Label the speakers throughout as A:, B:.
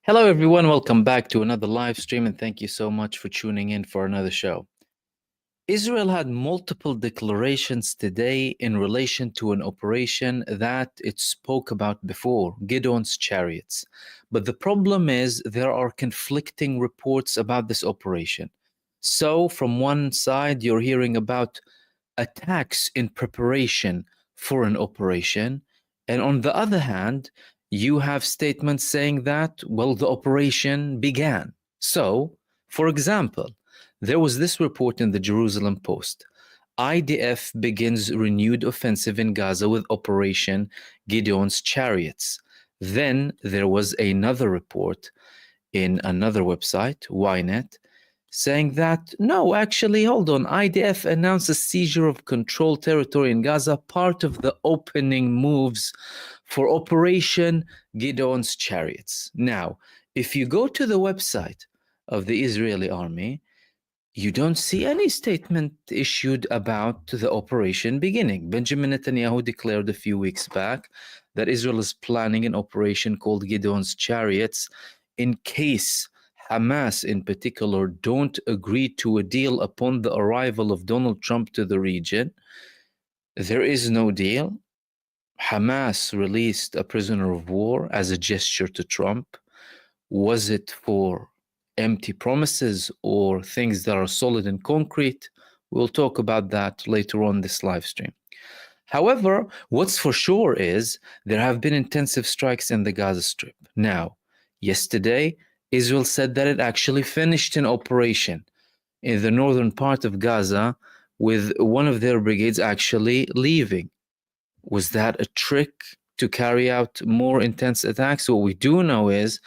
A: Hello, everyone. Welcome back to another live stream, and thank you so much for tuning in for another show. Israel had multiple declarations today in relation to an operation that it spoke about before, Gideon's Chariots. But the problem is there are conflicting reports about this operation. So, from one side, you're hearing about attacks in preparation for an operation, and on the other hand, you have statements saying that, well, the operation began. So, for example, there was this report in the Jerusalem Post. IDF begins renewed offensive in Gaza with Operation Gideon's Chariots. Then there was another report in another website, Ynet, saying that, no, actually, hold on, IDF announced a seizure of controlled territory in Gaza, part of the opening moves for Operation Gideon's Chariots. Now, if you go to the website of the Israeli army, you don't see any statement issued about the operation beginning. Benjamin Netanyahu declared a few weeks back that Israel is planning an operation called Gideon's Chariots in case Hamas in particular don't agree to a deal upon the arrival of Donald Trump to the region. There is no deal. Hamas released a prisoner of war as a gesture to Trump. Was it for empty promises or things that are solid and concrete? We'll talk about that later on this live stream. However, what's for sure is there have been intensive strikes in the Gaza Strip. Now, yesterday, Israel said that it actually finished an operation in the northern part of Gaza with one of their brigades actually leaving. Was that a trick to carry out more intense attacks? What we do know is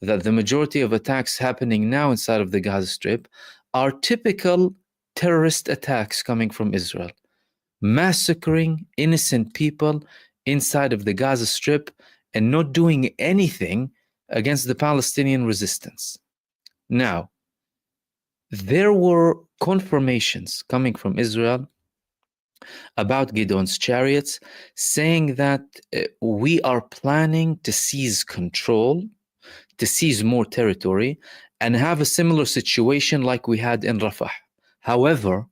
A: that the majority of attacks happening now inside of the Gaza Strip are typical terrorist attacks coming from Israel, massacring innocent people inside of the Gaza Strip and not doing anything against the Palestinian resistance. Now, there were confirmations coming from Israel about Gideon's Chariots, saying that we are planning to seize control, to seize more territory, and have a similar situation like we had in Rafah. However,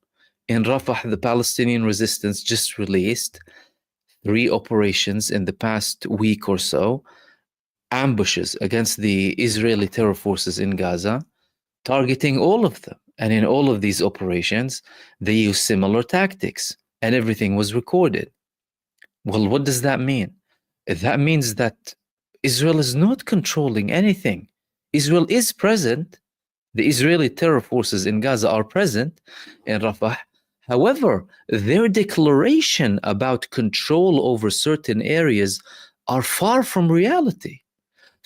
A: in Rafah, the Palestinian resistance just released 3 operations in the past week or so, ambushes against the Israeli terror forces in Gaza, targeting all of them. And in all of these operations, they used similar tactics, and everything was recorded. Well, what does that mean? That means that Israel is not controlling anything. Israel is present. The Israeli terror forces in Gaza are present in Rafah. However, their declaration about control over certain areas are far from reality.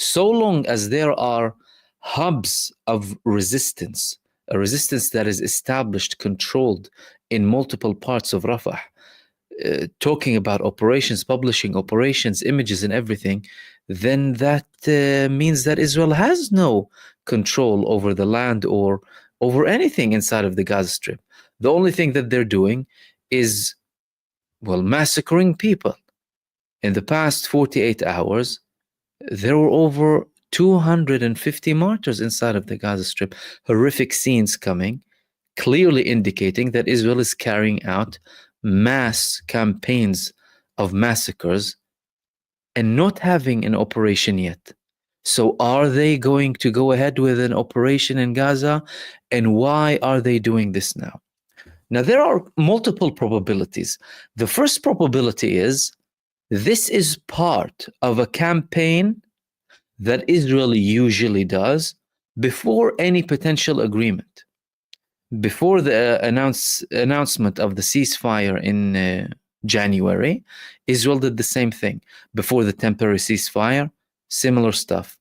A: So long as there are hubs of resistance, a resistance that is established, controlled in multiple parts of Rafah, talking about operations, publishing operations, images and everything, then that means that Israel has no control over the land or over anything inside of the Gaza Strip. The only thing that they're doing is, well, massacring people. In the past 48 hours, there were over 250 martyrs inside of the Gaza Strip. Horrific scenes coming, clearly indicating that Israel is carrying out mass campaigns of massacres and not having an operation yet. So are they going to go ahead with an operation in Gaza? And why are they doing this now? Now, there are multiple probabilities. The first probability is this is part of a campaign that Israel usually does before any potential agreement. Before the announcement of the ceasefire in January, Israel did the same thing. Before the temporary ceasefire, similar stuff.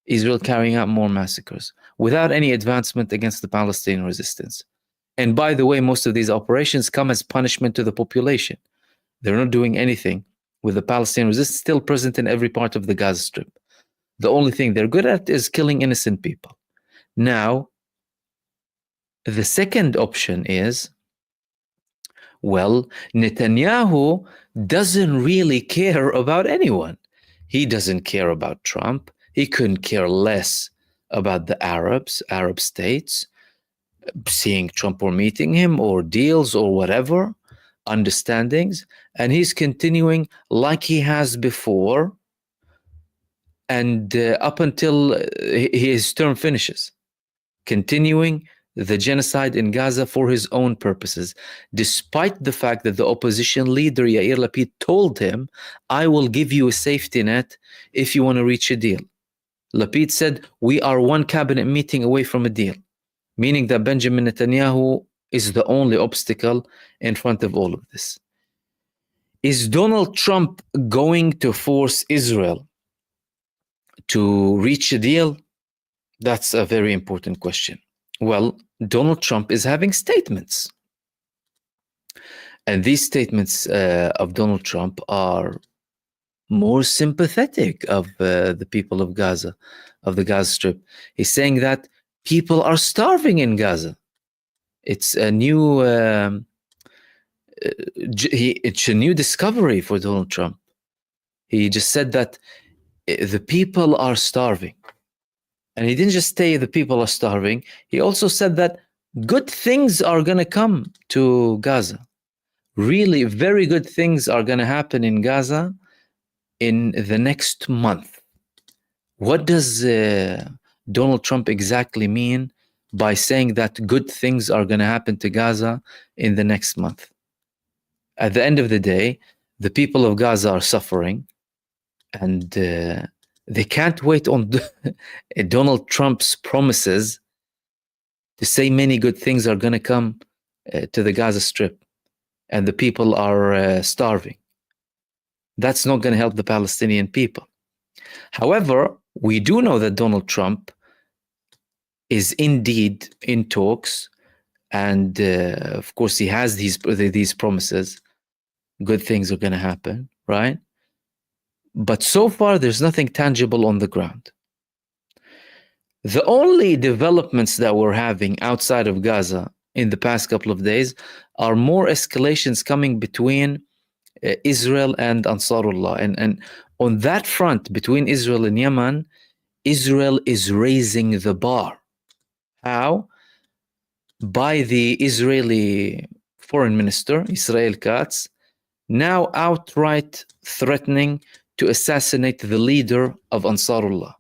A: Israel carrying out more massacres without any advancement against the Palestinian resistance. And by the way, most of these operations come as punishment to the population. They're not doing anything with the Palestinian resistance still present in every part of the Gaza Strip. The only thing they're good at is killing innocent people. Now, the second option is, well, Netanyahu doesn't really care about anyone. He doesn't care about Trump. He couldn't care less about the Arab states, seeing Trump or meeting him or deals or whatever, understandings. And he's continuing like he has before, and up until his term finishes, continuing the genocide in Gaza for his own purposes, despite the fact that the opposition leader Yair Lapid told him, I will give you a safety net if you want to reach a deal. Lapid said, we are one cabinet meeting away from a deal, meaning that Benjamin Netanyahu is the only obstacle in front of all of this. Is Donald Trump going to force Israel to reach a deal? That's a very important question. Well, Donald Trump is having statements. And these statements of Donald Trump are more sympathetic of the people of Gaza, of the Gaza Strip. He's saying that people are starving in Gaza. It's a new it's a new discovery for Donald Trump. He just said that the people are starving. And he didn't just say the people are starving. He also said that good things are going to come to Gaza. Really, very good things are going to happen in Gaza in the next month. What does Donald Trump exactly mean by saying that good things are going to happen to Gaza in the next month? At the end of the day, the people of Gaza are suffering, and they can't wait on Donald Trump's promises to say many good things are going to come to the Gaza Strip, and the people are starving. That's not going to help the Palestinian people. However, we do know that Donald Trump is indeed in talks, and of course he has these promises. Good things are going to happen, right? But so far, there's nothing tangible on the ground. The only developments that we're having outside of Gaza in the past couple of days are more escalations coming between Israel and Ansarullah. And on that front, between Israel and Yemen, Israel is raising the bar. How? By the Israeli foreign minister, Israel Katz, now outright threatening to assassinate the leader of Ansarullah,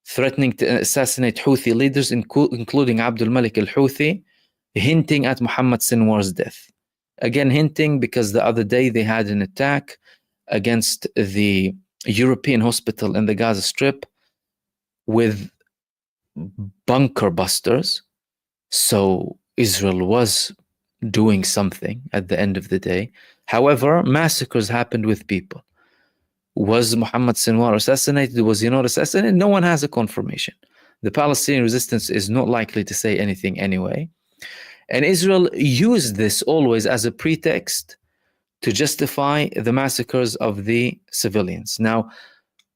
A: threatening to assassinate Houthi leaders, including Abdul Malik al-Houthi, hinting at Muhammad Sinwar's death. Again, hinting because the other day they had an attack against the European hospital in the Gaza Strip with bunker busters. So Israel was doing something at the end of the day. However, massacres happened with people. Was Muhammad Sinwar assassinated? Was he not assassinated? No one has a confirmation. The Palestinian resistance is not likely to say anything anyway. And Israel used this always as a pretext to justify the massacres of the civilians. Now,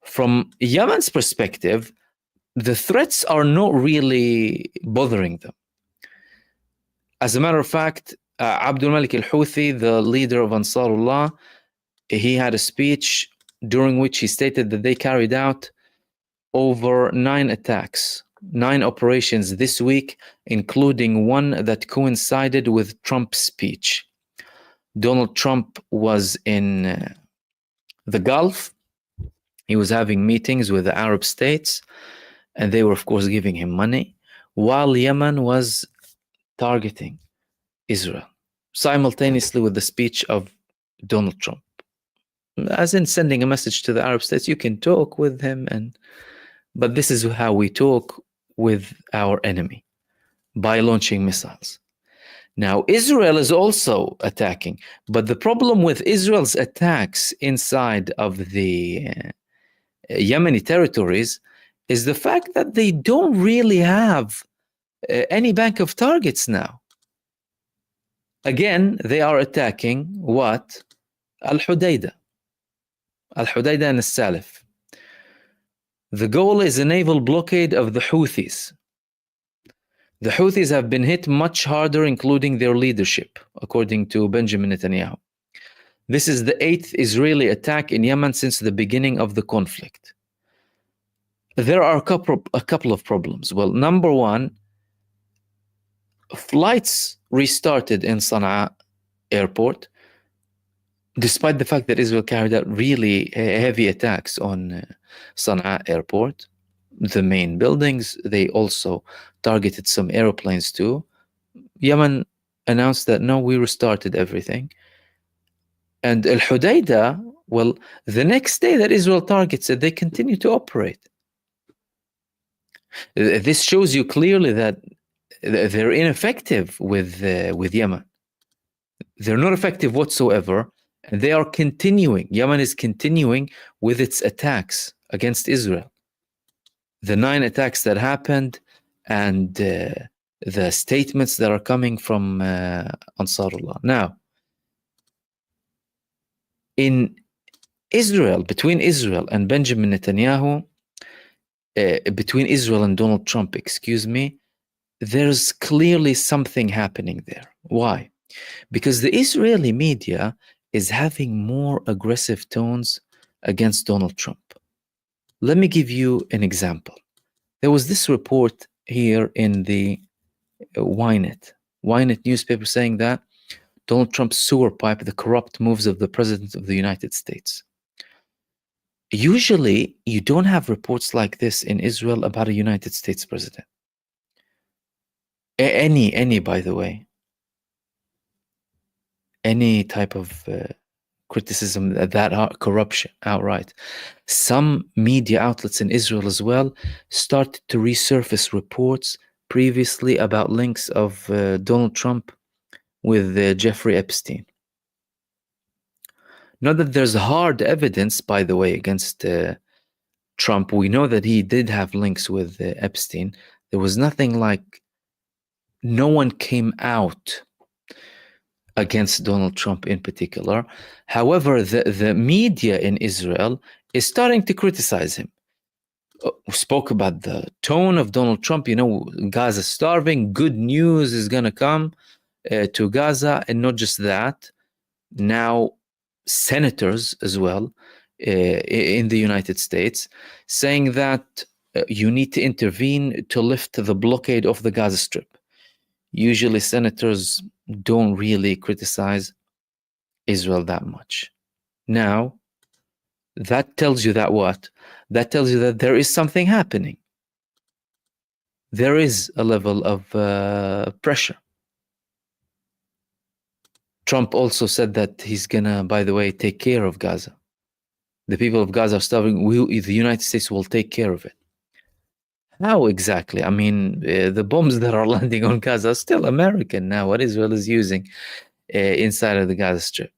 A: from Yemen's perspective, the threats are not really bothering them. As a matter of fact, Abdul Malik al-Houthi, the leader of Ansarullah, he had a speech during which he stated that they carried out over 9 attacks, 9 operations this week, including one that coincided with Trump's speech. Donald Trump was in the Gulf. He was having meetings with the Arab states, and they were, of course, giving him money, while Yemen was targeting Israel, simultaneously with the speech of Donald Trump. As in sending a message to the Arab states, you can talk with him, but this is how we talk with our enemy, by launching missiles. Now, Israel is also attacking, but the problem with Israel's attacks inside of the Yemeni territories is the fact that they don't really have any bank of targets now. Again, they are attacking what? Al-Hudaydah and Al-Salif. The goal is a naval blockade of the Houthis. The Houthis have been hit much harder, including their leadership, according to Benjamin Netanyahu. This is the 8th Israeli attack in Yemen since the beginning of the conflict. There are a couple of problems. Well, number one, flights restarted in Sana'a airport, despite the fact that Israel carried out really heavy attacks on Sana'a airport, the main buildings. They also targeted some airplanes too. Yemen announced that no, we restarted everything. And Al Hudaydah, well, the next day that Israel targets it, they continue to operate. This shows you clearly that they're ineffective with Yemen. They're not effective whatsoever, and they are continuing. Yemen is continuing with its attacks against Israel. The 9 attacks that happened, and the statements that are coming from Ansarullah. Now, in Israel, between Israel and Benjamin Netanyahu, between Israel and Donald Trump, excuse me, there's clearly something happening there. Why? Because the Israeli media is having more aggressive tones against Donald Trump. Let me give you an example. There was this report here in the Ynet newspaper saying that Donald Trump's sewer pipe, the corrupt moves of the President of the United States. Usually, you don't have reports like this in Israel about a United States president. Any, by the way. Any type of criticism that corruption outright. Some media outlets in Israel as well started to resurface reports previously about links of Donald Trump with Jeffrey Epstein. Not that there's hard evidence, by the way, against Trump. We know that he did have links with Epstein. There was nothing like, no one came out against Donald Trump in particular. However, the media in Israel is starting to criticize him. We spoke about the tone of Donald Trump. You know, Gaza starving, good news is going to come to Gaza. And not just that, now senators as well in the United States saying that you need to intervene to lift the blockade of the Gaza Strip. Usually senators don't really criticize Israel that much. Now, that tells you that what? That tells you that there is something happening. There is a level of pressure. Trump also said that he's gonna, by the way, take care of Gaza. The people of Gaza are starving. The United States will take care of it. How exactly? I mean, the bombs that are landing on Gaza are still American now, what Israel is using inside of the Gaza Strip.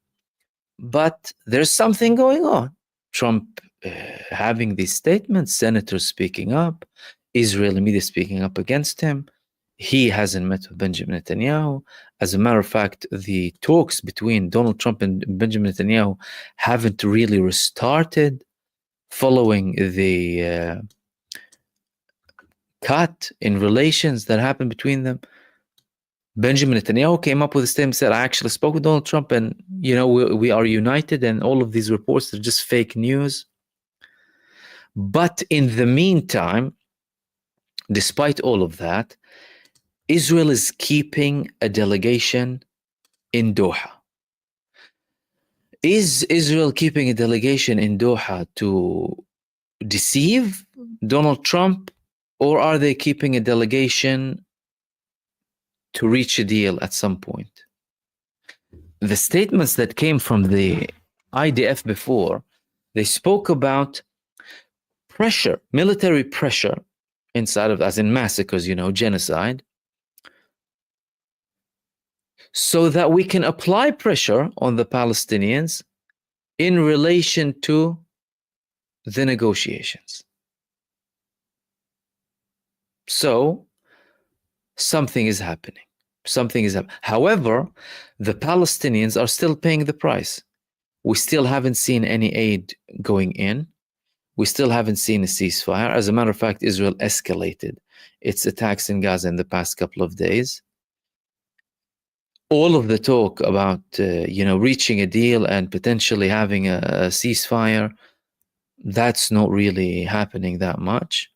A: But there's something going on. Trump having these statements, senators speaking up, Israeli media speaking up against him. He hasn't met with Benjamin Netanyahu. As a matter of fact, the talks between Donald Trump and Benjamin Netanyahu haven't really restarted following the cut in relations that happened between them. Benjamin Netanyahu came up with a statement, said, I actually spoke with Donald Trump and, you know, we are united, and all of these reports are just fake news. But in the meantime, despite all of that, Israel is keeping a delegation in Doha. Is Israel keeping a delegation in Doha to deceive Donald Trump, or are they keeping a delegation to reach a deal at some point? The statements that came from the IDF before, they spoke about pressure, military pressure inside of, as in massacres, you know, genocide, so that we can apply pressure on the Palestinians in relation to the negotiations. So something is happening. Something is happening. However, the Palestinians are still paying the price. We still haven't seen any aid going in. We still haven't seen a ceasefire. As a matter of fact, Israel escalated its attacks in Gaza in the past couple of days. All of the talk about, reaching a deal and potentially having a ceasefire, That's not really happening that much.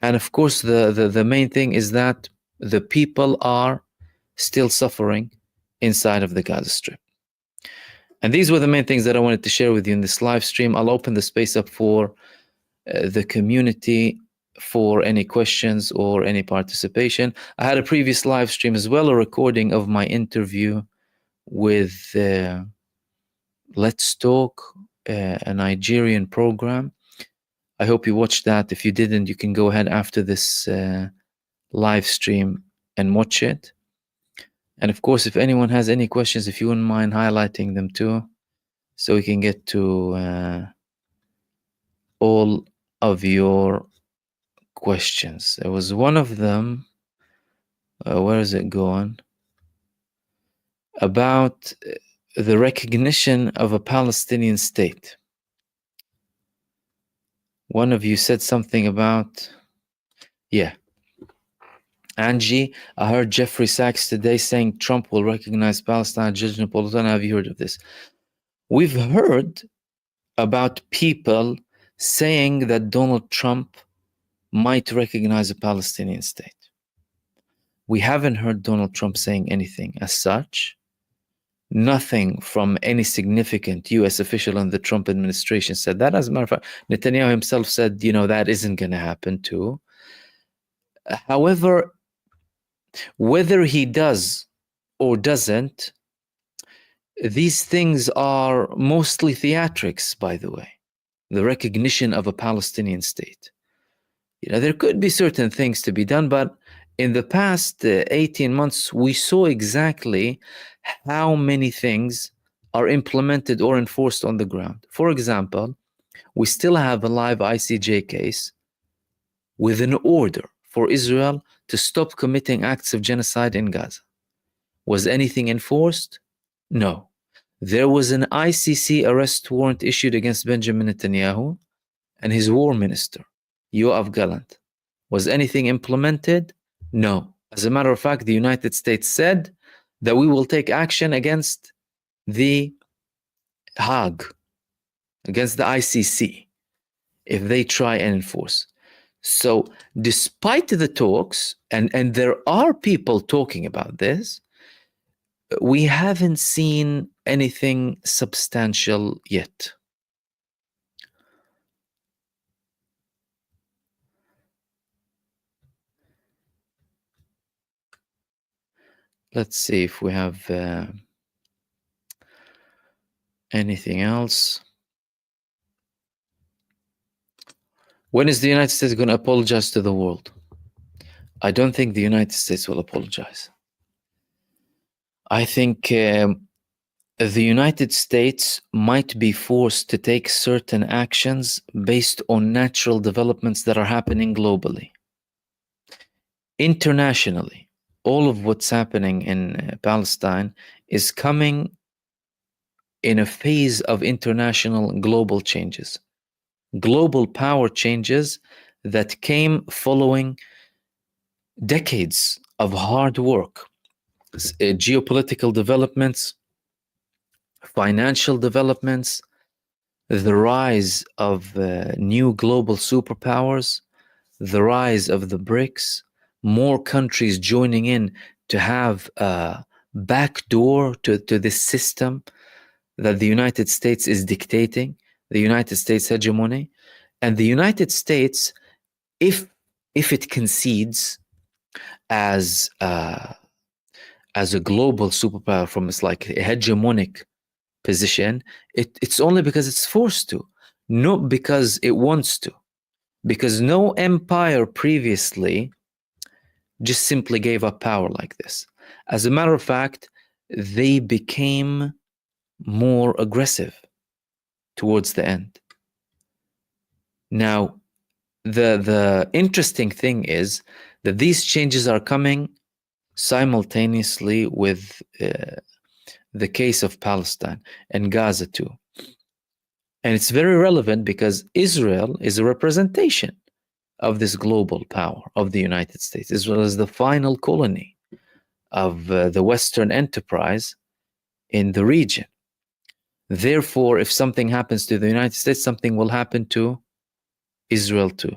A: And of course, the main thing is that the people are still suffering inside of the Gaza Strip. And these were the main things that I wanted to share with you in this live stream. I'll open the space up for the community for any questions or any participation. I had a previous live stream as well, a recording of my interview with Let's Talk, a Nigerian program. I hope you watched that. If you didn't, you can go ahead after this live stream and watch it. And of course, if anyone has any questions, if you wouldn't mind highlighting them too, so we can get to all of your questions. There was one of them, where is it going? About the recognition of a Palestinian state. One of you said something about, yeah. Angie, I heard Jeffrey Sachs today saying Trump will recognize Palestine, judge Napolitano. Have you heard of this? We've heard about people saying that Donald Trump might recognize a Palestinian state. We haven't heard Donald Trump saying anything as such. Nothing from any significant US official in the Trump administration said that. As a matter of fact, Netanyahu himself said, that isn't going to happen too. However, whether he does or doesn't, these things are mostly theatrics, by the way. The recognition of a Palestinian state. There could be certain things to be done, but in the past 18 months, we saw exactly how many things are implemented or enforced on the ground. For example, we still have a live ICJ case with an order for Israel to stop committing acts of genocide in Gaza. Was anything enforced? No. There was an ICC arrest warrant issued against Benjamin Netanyahu and his war minister, Yoav Gallant. Was anything implemented? No. As a matter of fact, the United States said that we will take action against the Hague, against the ICC, if they try and enforce. So despite the talks, and there are people talking about this, we haven't seen anything substantial yet. Let's see if we have anything else. When is the United States going to apologize to the world? I don't think the United States will apologize. I think the United States might be forced to take certain actions based on natural developments that are happening globally. Internationally, all of what's happening in Palestine is coming in a phase of international global changes. Global power changes that came following decades of hard work, geopolitical developments, financial developments, the rise of new global superpowers, the rise of the BRICS, more countries joining in to have a backdoor to this system that the United States is dictating, the United States hegemony. And the United States, if it concedes as a global superpower from its like hegemonic position, it's only because it's forced to, not because it wants to. Because no empire previously just simply gave up power like this. As a matter of fact, they became more aggressive towards the end. Now, the interesting thing is that these changes are coming simultaneously with the case of Palestine and Gaza too. And it's very relevant because Israel is a representation of this global power of the United States. Israel is the final colony of the Western enterprise in the region. Therefore, if something happens to the United States, something will happen to Israel too.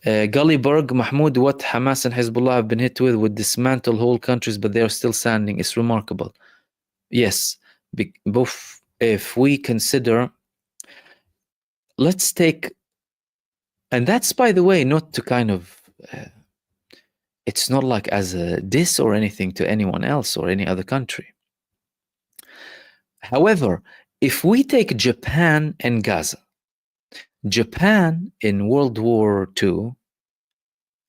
A: Gullyberg, Mahmoud, what Hamas and Hezbollah have been hit with would dismantle whole countries, but they are still standing. It's remarkable. Yes, both. If we consider, let's take, and that's, by the way, not to kind of, it's not like as a diss or anything to anyone else or any other country. However, if we take Japan and Gaza, Japan in World War II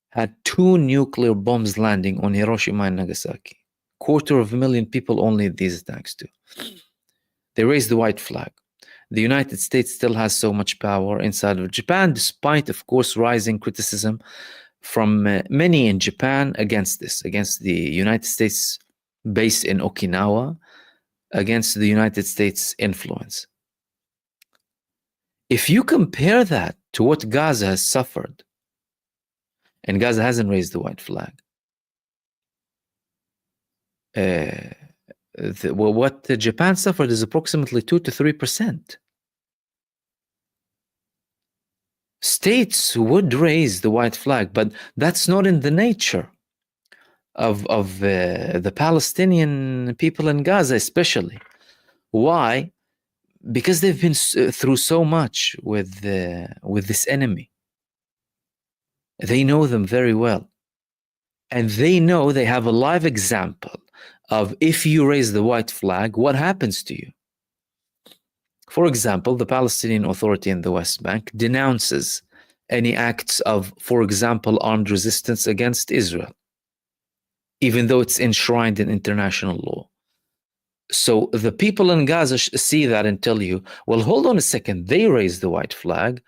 A: had 2 nuclear bombs landing on Hiroshima and Nagasaki. 250,000 people only these attacks too. They raised the white flag. The United States still has so much power inside of Japan, despite, of course, rising criticism from many in Japan against this, against the United States base in Okinawa, against the United States influence. If you compare that to what Gaza has suffered, and Gaza hasn't raised the white flag, what Japan suffered is approximately 2 to 3%. States would raise the white flag, but that's not in the nature of the Palestinian people in Gaza, especially. Why? Because they've been through so much with this enemy. They know them very well. And they know they have a live example of, if you raise the white flag, what happens to you. For example, the Palestinian Authority in the West Bank denounces any acts of, for example, armed resistance against Israel, even though it's enshrined in international law. So the people in Gaza see that and tell you, well, hold on a second, they raised the white flag.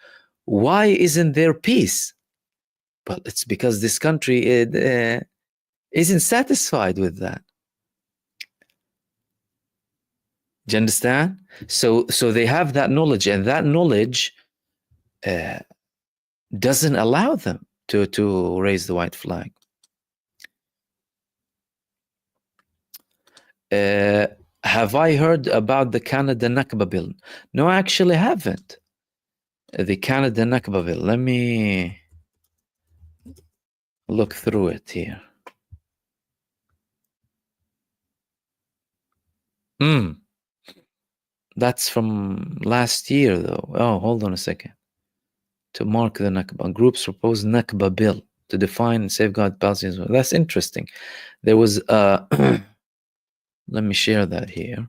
A: Why isn't there peace? Well, it's because this country isn't satisfied with that. Do you understand? So they have that knowledge, and that knowledge doesn't allow them to raise the white flag. Have I heard about the Canada Nakba bill? No, I actually haven't. The Canada Nakba bill. Let me look through it here. That's from last year, though. Oh, hold on a second. To mark the Nakba. Groups propose Nakba bill to define and safeguard Palestinians. That's interesting. There was let me share that here.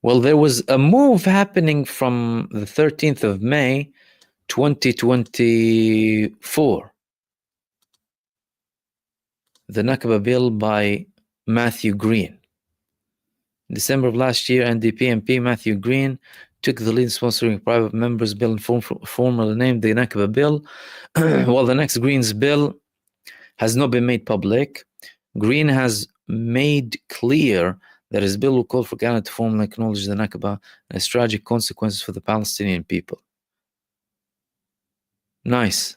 A: Well, there was a move happening from the 13th of May, 2024. The Nakba bill by Matthew Green. In December of last year, NDP MP Matthew Green took the lead sponsoring a private members bill and formally named the Nakba bill. While the next Greens bill has not been made public, Green has made clear that his bill will call for Canada to formally acknowledge the Nakba and its tragic consequences for the Palestinian people. Nice.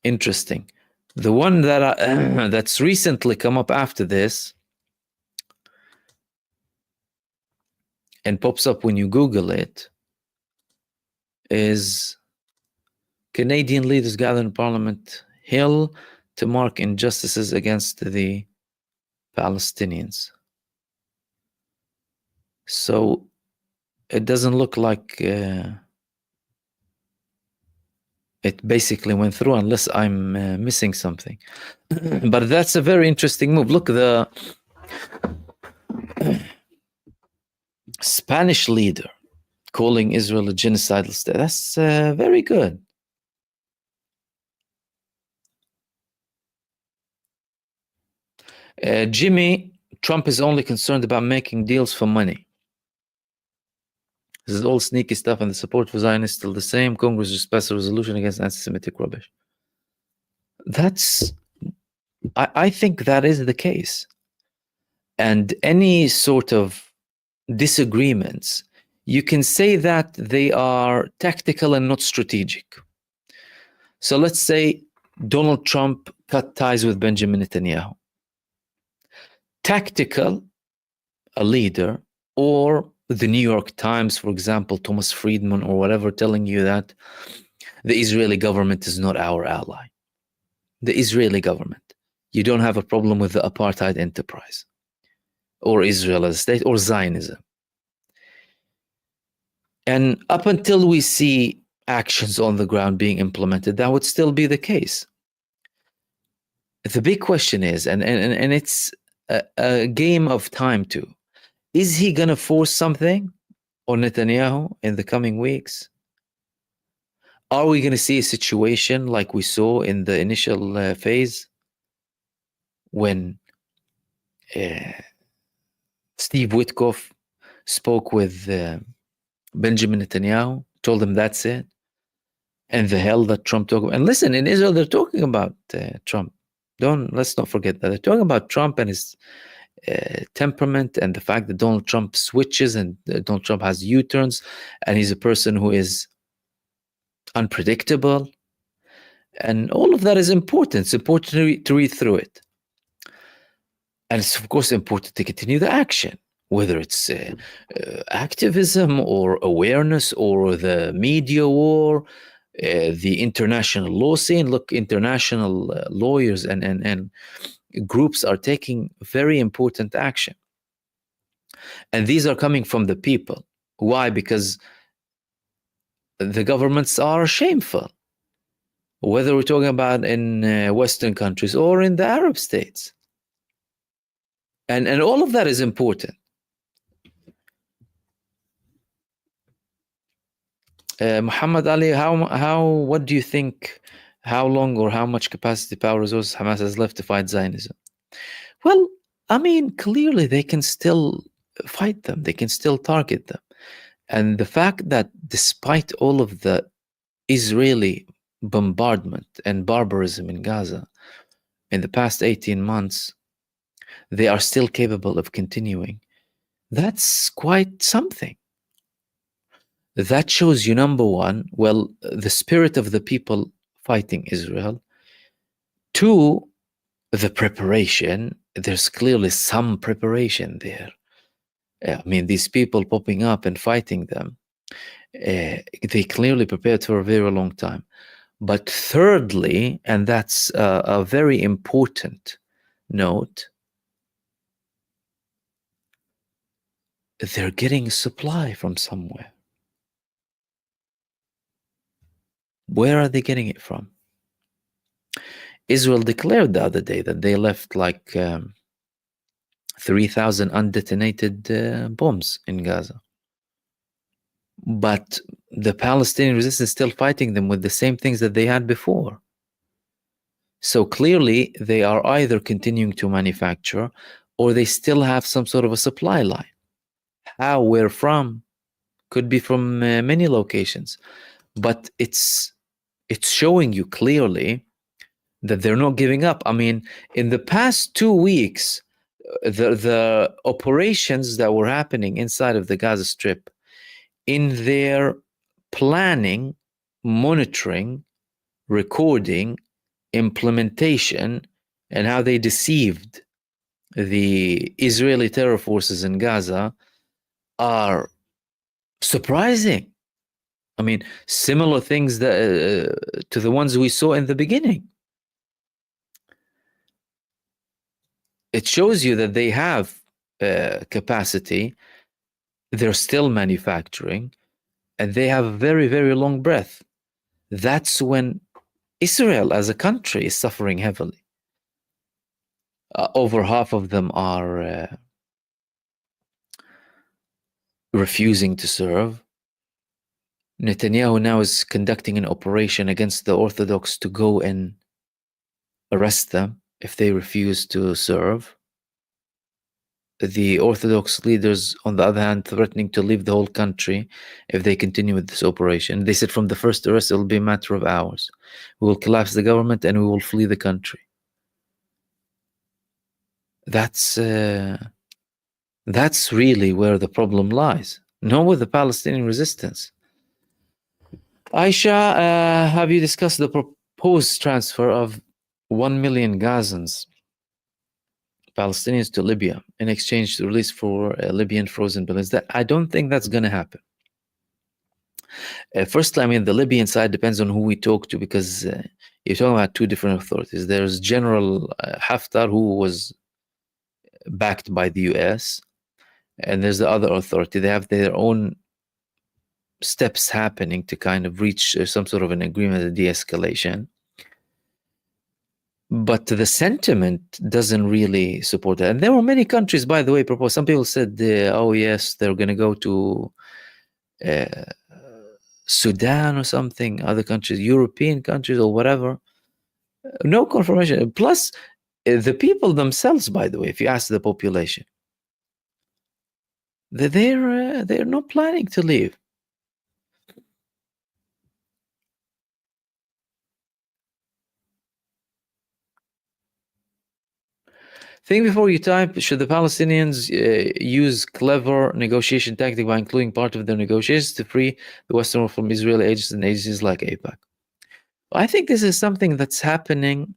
A: Interesting. The one that that's recently come up after this and pops up when you Google it is Canadian leaders gather in Parliament Hill to mark injustices against the Palestinians. So it doesn't look like it basically went through, unless I'm missing something. But that's a very interesting move. Look, the Spanish leader calling Israel a genocidal state. That's very good. Jimmy, Trump is only concerned about making deals for money. This is all sneaky stuff, and the support for Zionists is still the same. Congress just passed a resolution against anti-Semitic rubbish. I think that is the case. And any sort of disagreements, you can say that they are tactical and not strategic. So let's say Donald Trump cut ties with Benjamin Netanyahu. tactical, a leader, or the New York Times, for example, Thomas Friedman or whatever, telling you that the Israeli government is not our ally. The Israeli government. You don't have a problem with the apartheid enterprise or Israel as a state or Zionism. And up until we see actions on the ground being implemented, that would still be the case. The big question is, and it's a game of time too, is he going to force something on Netanyahu in the coming weeks? Are we going to see a situation like we saw in the initial phase when Steve Witkoff spoke with Benjamin Netanyahu, told him that's it, and the hell that Trump talked about? And listen, in Israel, they're talking about Trump. Let's not forget that. They're talking about Trump and his temperament and the fact that Donald Trump switches and Donald Trump has U-turns and he's a person who is unpredictable. And all of that is important. It's important to read through it. And it's, of course, important to continue the action, whether it's activism or awareness or the media war, the international law scene. Look, international lawyers and groups are taking very important action. And these are coming from the people. Why? Because the governments are shameful, whether we're talking about in Western countries or in the Arab states. And all of that is important. Muhammad Ali, what do you think, how long or how much capacity, power, resources Hamas has left to fight Zionism? Well, I mean, clearly they can still fight them. They can still target them. And the fact that despite all of the Israeli bombardment and barbarism in Gaza in the past 18 months, they are still capable of continuing. That's quite something. That shows you, number one, well, the spirit of the people fighting Israel. Two, the preparation. There's clearly some preparation there. I mean, these people popping up and fighting them, they clearly prepared for a very long time. But thirdly, and that's a very important note, they're getting supply from somewhere. Where are they getting it from? Israel declared the other day that they left like 3,000 undetonated bombs in Gaza. But the Palestinian resistance is still fighting them with the same things that they had before. So clearly, they are either continuing to manufacture or they still have some sort of a supply line. How, where from? Could be from many locations. But it's showing you clearly that they're not giving up. I mean, in the past 2 weeks, the operations that were happening inside of the Gaza Strip, in their planning, monitoring, recording, implementation, and how they deceived the Israeli terror forces in Gaza are surprising. I mean, similar things that, to the ones we saw in the beginning. It shows you that they have capacity, they're still manufacturing, and they have a very, very long breath. That's when Israel as a country is suffering heavily. Over half of them are refusing to serve. Netanyahu now is conducting an operation against the Orthodox to go and arrest them if they refuse to serve. The Orthodox leaders, on the other hand, threatening to leave the whole country if they continue with this operation. They said from the first arrest, it will be a matter of hours. We will collapse the government and we will flee the country. That's really where the problem lies, not with the Palestinian resistance. Aisha, have you discussed the proposed transfer of 1 million Gazans Palestinians to Libya in exchange to release for Libyan frozen billions. That I don't think that's going to happen. First, I mean, the Libyan side depends on who we talk to, because you're talking about two different authorities. There's General Haftar, who was backed by the US, and there's the other authority. They have their own steps happening to kind of reach some sort of an agreement, a de-escalation. But the sentiment doesn't really support that. And there were many countries, by the way, proposed. Some people said, oh yes, they're going to go to Sudan or something, other countries, European countries or whatever. No confirmation. Plus, the people themselves, by the way, if you ask the population, they're not planning to leave. Think before you type. Should the Palestinians use clever negotiation tactic by including part of their negotiations to free the Western world from Israeli agents and agencies like AIPAC? I think this is something that's happening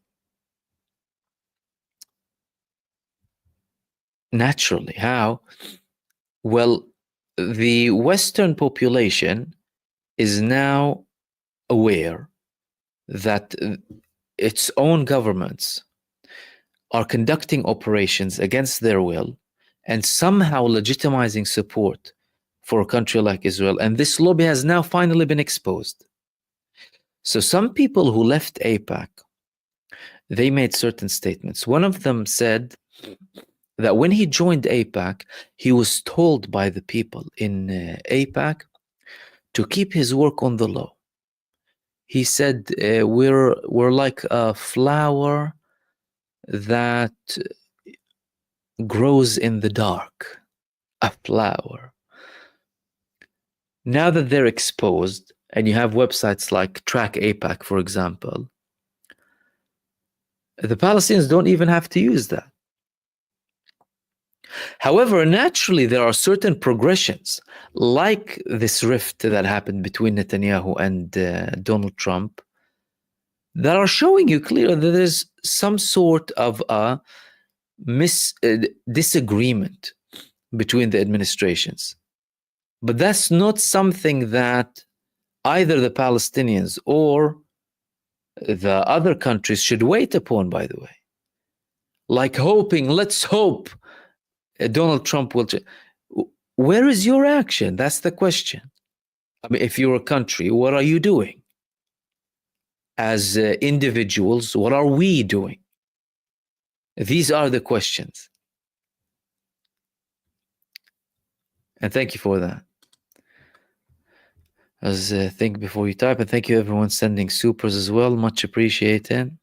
A: naturally. How? Well, the Western population is now aware that its own governments are conducting operations against their will and somehow legitimizing support for a country like Israel. And this lobby has now finally been exposed. So some people who left AIPAC, they made certain statements. One of them said that when he joined AIPAC, he was told by the people in AIPAC to keep his work on the low. He said, we're like a flower that grows in the dark, a flower. Now that they're exposed, and you have websites like Track AIPAC, for example, the Palestinians don't even have to use that. However, naturally, there are certain progressions, like this rift that happened between Netanyahu and Donald Trump, that are showing you clearly that there's some sort of a disagreement between the administrations. But that's not something that either the Palestinians or the other countries should wait upon, by the way. Like hoping, let's hope Donald Trump will change. Where is your action? That's the question. I mean, if you're a country, what are you doing? As individuals, what are we doing? These are the questions. And thank you for that. As think before you type, and thank you everyone sending supers as well. Much appreciated.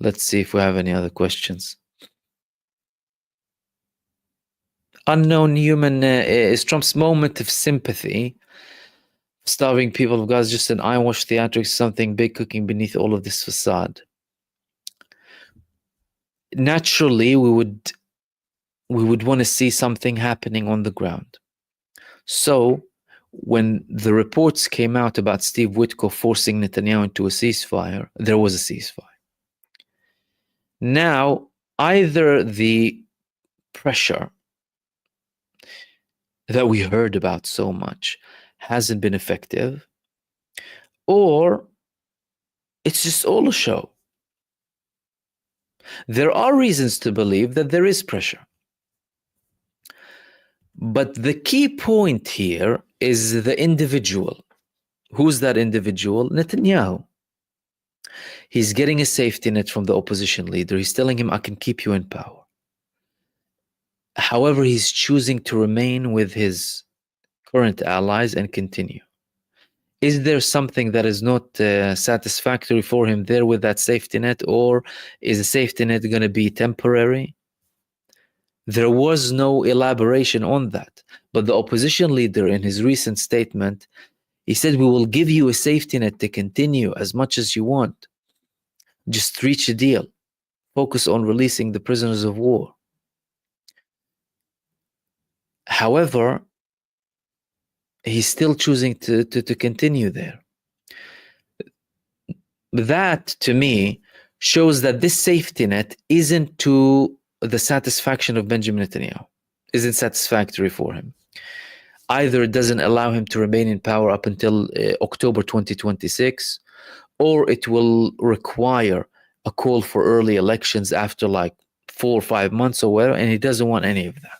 A: Let's see if we have any other questions. Unknown human, is Trump's moment of sympathy starving people of Gaza just an eyewash theatrics, something big cooking beneath all of this facade? Naturally, we would want to see something happening on the ground. So when the reports came out about Steve Witkoff forcing Netanyahu into a ceasefire, there was a ceasefire. Now, either the pressure that we heard about so much hasn't been effective, or it's just all a show. There are reasons to believe that there is pressure. But the key point here is the individual. Who's that individual? Netanyahu. He's getting a safety net from the opposition leader. He's telling him, I can keep you in power. However, he's choosing to remain with his current allies and continue. Is there something that is not satisfactory for him there with that safety net, or is the safety net going to be temporary? There was no elaboration on that. But the opposition leader, in his recent statement, he said, we will give you a safety net to continue as much as you want. Just reach a deal. Focus on releasing the prisoners of war. However, he's still choosing to continue there. that to me shows that this safety net isn't to the satisfaction of Benjamin Netanyahu, isn't satisfactory for him. Either it doesn't allow him to remain in power up until October 2026, or it will require a call for early elections after like 4 or 5 months or whatever, and he doesn't want any of that.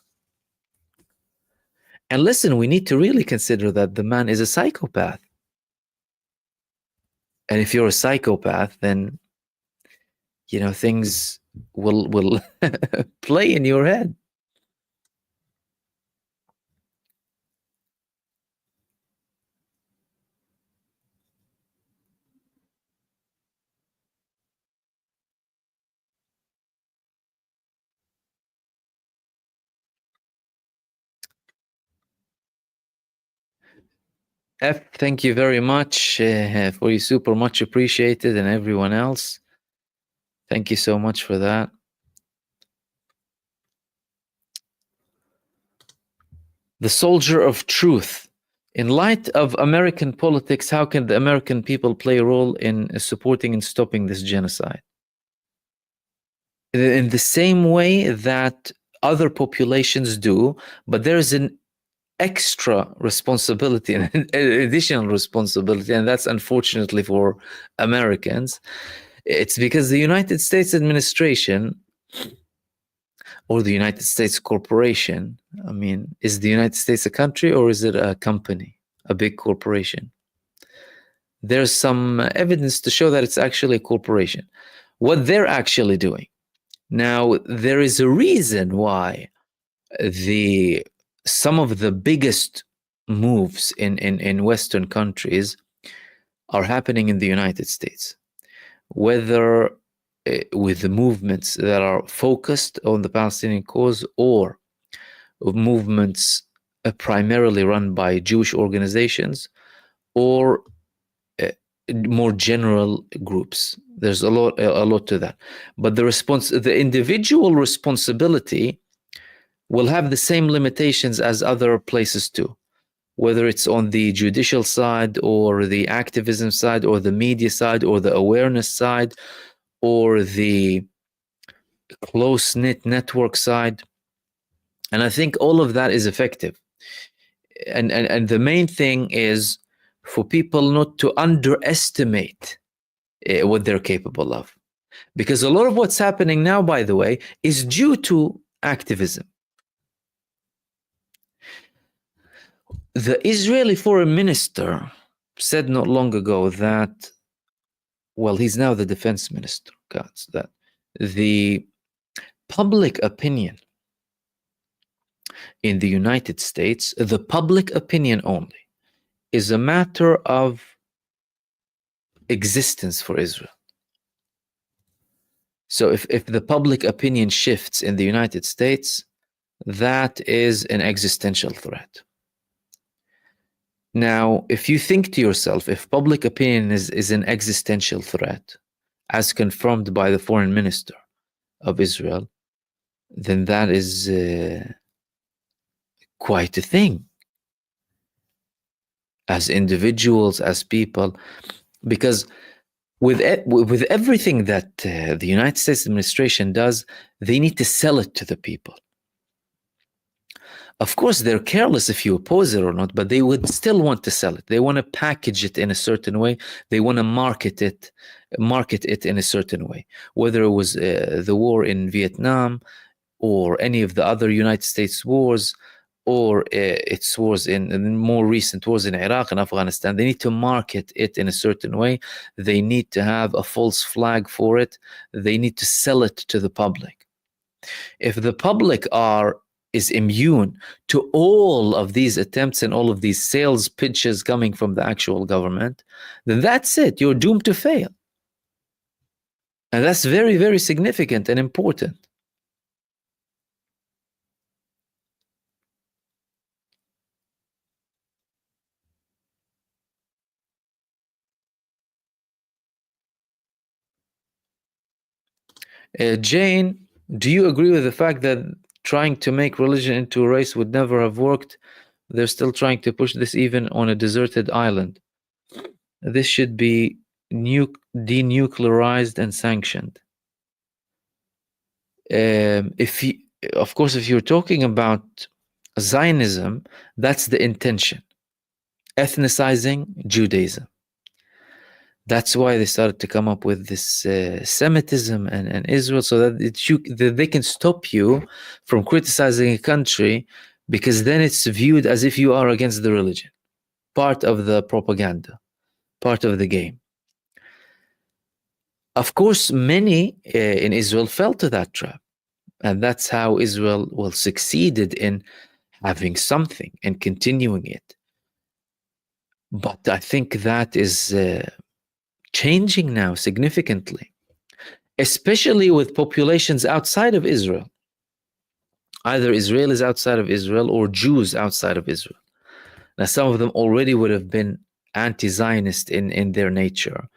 A: And listen, we need to really consider that the man is a psychopath. And if you're a psychopath, then things will play in your head. F, thank you very much for you, super much appreciated, and everyone else. Thank you so much for that. The soldier of truth. In light of American politics, how can the American people play a role in supporting and stopping this genocide? In the same way that other populations do, but there's an extra responsibility, an additional responsibility, and that's unfortunately for Americans. It's because the United States administration or the United States corporation, I mean, is the United States a country or is it a company, a big corporation? There's some evidence to show that it's actually a corporation. What they're actually doing. Now, there is a reason why some of the biggest moves in Western countries are happening in the United States, whether with the movements that are focused on the Palestinian cause or movements primarily run by Jewish organizations or more general groups. There's a lot to that. But the individual responsibility will have the same limitations as other places too, whether it's on the judicial side or the activism side or the media side or the awareness side or the close-knit network side. And I think all of that is effective. And the main thing is for people not to underestimate what they're capable of. Because a lot of what's happening now, by the way, is due to activism. The Israeli foreign minister said not long ago that, well, he's now the defense minister, that the public opinion in the United States, the public opinion only, is a matter of existence for Israel. So if the public opinion shifts in the United States, that is an existential threat. Now, if you think to yourself, if public opinion is an existential threat, as confirmed by the foreign minister of Israel, then that is quite a thing. As individuals, as people, because with everything that the United States administration does, they need to sell it to the people. Of course, they're careless if you oppose it or not, but they would still want to sell it. They want to package it in a certain way. They want to market it in a certain way. Whether it was the war in Vietnam or any of the other United States wars, or its wars in more recent wars in Iraq and Afghanistan, they need to market it in a certain way. They need to have a false flag for it. They need to sell it to the public. If the public is immune to all of these attempts and all of these sales pitches coming from the actual government, then that's it. You're doomed to fail. And that's very, very significant and important. Jane, do you agree with the fact that trying to make religion into a race would never have worked? They're still trying to push this even on a deserted island. This should be denuclearized and sanctioned. If you, of course, if you're talking about Zionism, that's the intention. Ethnicizing Judaism. That's why they started to come up with this Semitism and Israel, so that they can stop you from criticizing a country, because then it's viewed as if you are against the religion. Part of the propaganda, part of the game. Of course, many in Israel fell to that trap. And that's how Israel succeeded in having something and continuing it. But I think that is changing now significantly, especially with populations outside of Israel. Either Israelis outside of Israel or Jews outside of Israel. Now, some of them already would have been anti-Zionist in their nature.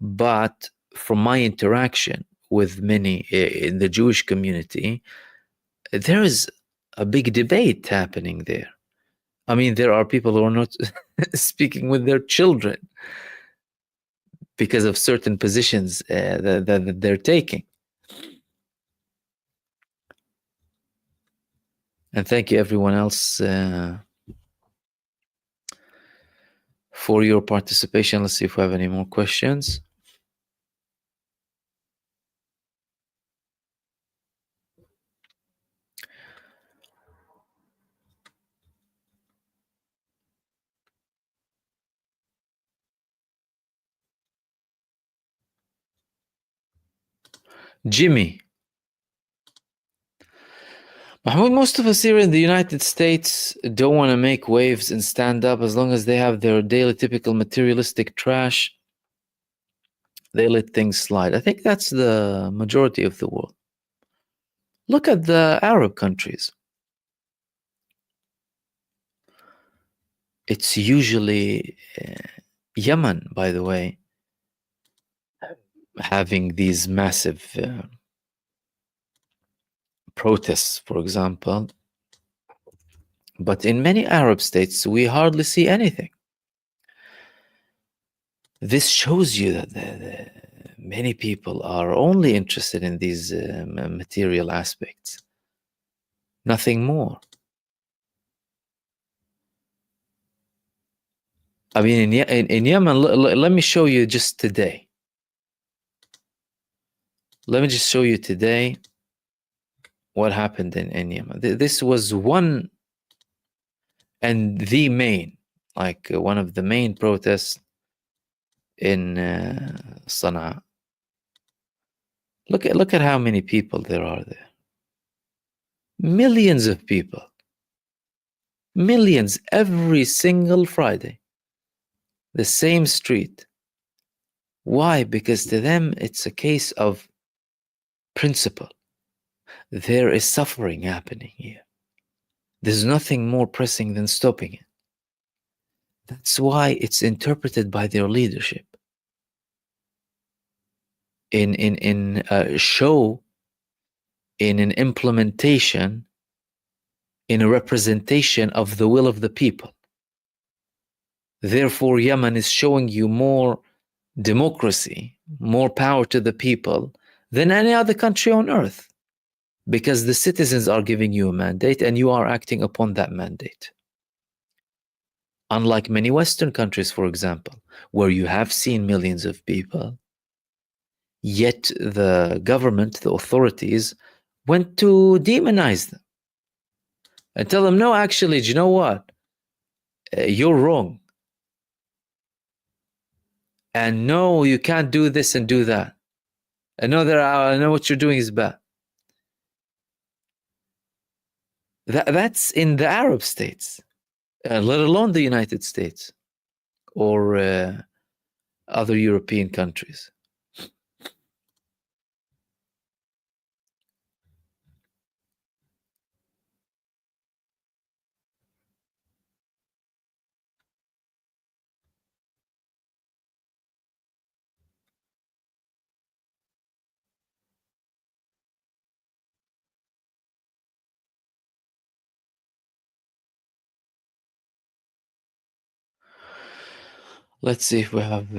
A: But from my interaction with many in the Jewish community, there is a big debate happening there. I mean, there are people who are not speaking with their children because of certain positions that they're taking. And thank you, everyone else, for your participation. Let's see if we have any more questions. Jimmy. Mahmoud, most of us here in the United States don't want to make waves and stand up. As long as they have their daily typical materialistic trash, they let things slide. I think that's the majority of the world. Look at the Arab countries. It's usually Yemen, by the way, having these massive protests, for example. But in many Arab states, we hardly see anything. This shows you that many people are only interested in these material aspects, nothing more. I mean, in Yemen, let me show you just today. Let me just show you today what happened in Yemen. This was one and the main, like one of the main protests in Sana'a. Look at how many people there are there. Millions of people. Millions every single Friday. The same street. Why? Because to them it's a case of principle. There is suffering happening here. There's nothing more pressing than stopping it. That's why it's interpreted by their leadership in a show, in an implementation, in a representation of the will of the people. Therefore, Yemen is showing you more democracy, more power to the people than any other country on earth, because the citizens are giving you a mandate and you are acting upon that mandate. Unlike many Western countries, for example, where you have seen millions of people, yet the government, the authorities, went to demonize them and tell them, no, actually, do you know what? You're wrong. And no, you can't do this and do that. And no, I know what you're doing is bad. That's in the Arab states, let alone the United States or other European countries. Let's see if we have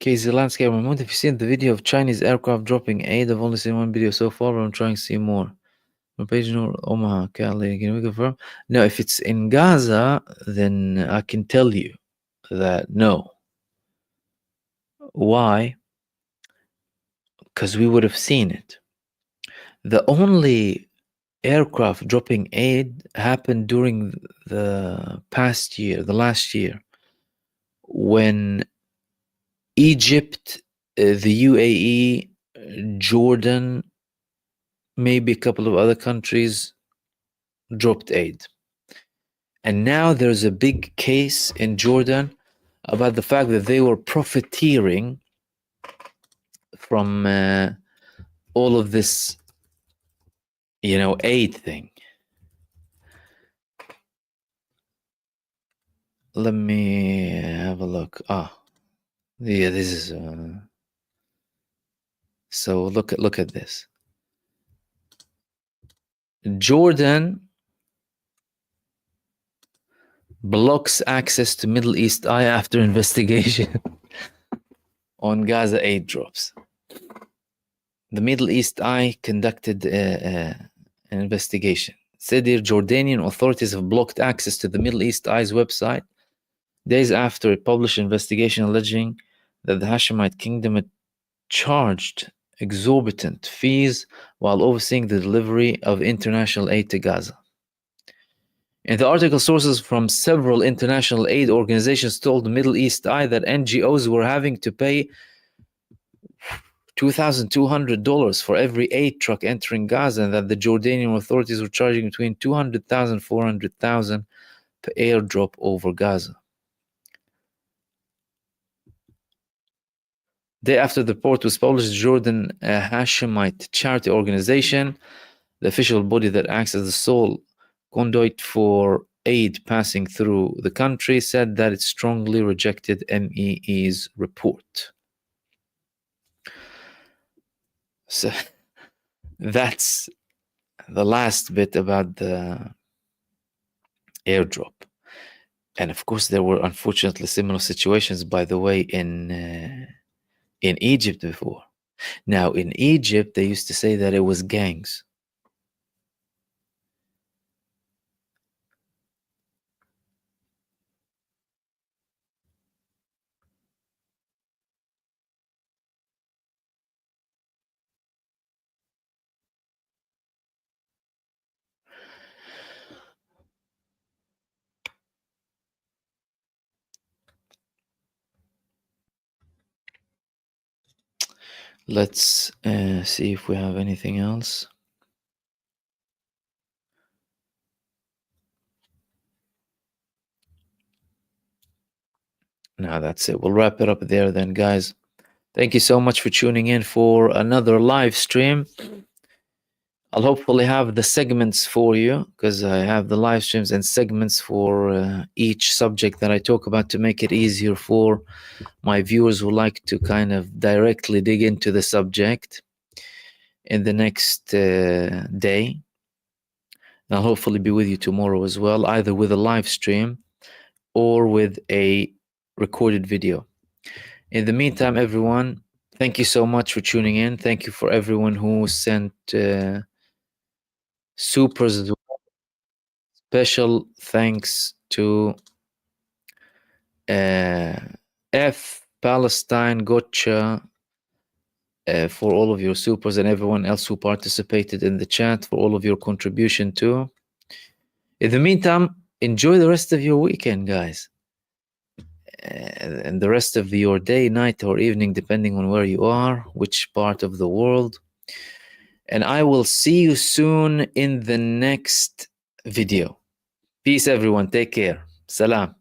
A: KZ Landscape Mahmoud, have you seen the video of Chinese aircraft dropping aid? I've only seen one video so far, but I'm trying to see more. Page Noor, Omaha, Cali, can we confirm? No, if it's in Gaza, then I can tell you that no. Why? Because we would have seen it. The only aircraft dropping aid happened during the past year, the last year, when Egypt, the UAE, Jordan, maybe a couple of other countries dropped aid. And now there's a big case in Jordan about the fact that they were profiteering from all of this, aid thing. Let me have a look. Yeah, this is so look at this. Jordan blocks access to Middle East Eye after investigation on Gaza airdrops. The Middle East Eye conducted an investigation. Said the Jordanian authorities have blocked access to the Middle East Eye's website days after it published an investigation alleging that the Hashemite kingdom had charged exorbitant fees while overseeing the delivery of international aid to Gaza. In the article, sources from several international aid organizations told the Middle East Eye that NGOs were having to pay $2,200 for every aid truck entering Gaza, and that the Jordanian authorities were charging between $200,000 and $400,000 per airdrop over Gaza. Day after the report was published, Jordan Hashemite charity organization, the official body that acts as the sole conduit for aid passing through the country, said that it strongly rejected MEE's report. So that's the last bit about the airdrop. And of course, there were unfortunately similar situations, by the way, in Egypt before. Now, in Egypt, they used to say that it was gangs. Let's see if we have anything else. No, that's it. We'll wrap it up there then, guys. Thank you so much for tuning in for another live stream. I'll hopefully have the segments for you, because I have the live streams and segments for each subject that I talk about to make it easier for my viewers who like to kind of directly dig into the subject in the next day. I'll hopefully be with you tomorrow as well, either with a live stream or with a recorded video. In the meantime, everyone, thank you so much for tuning in. Thank you for everyone who sent supers as well. Special thanks to F, Palestine, Gotcha, for all of your supers, and everyone else who participated in the chat for all of your contribution too. In the meantime, enjoy the rest of your weekend, guys, and the rest of your day, night, or evening, depending on where you are, which part of the world. And I will see you soon in the next video. Peace, everyone. Take care. Salam.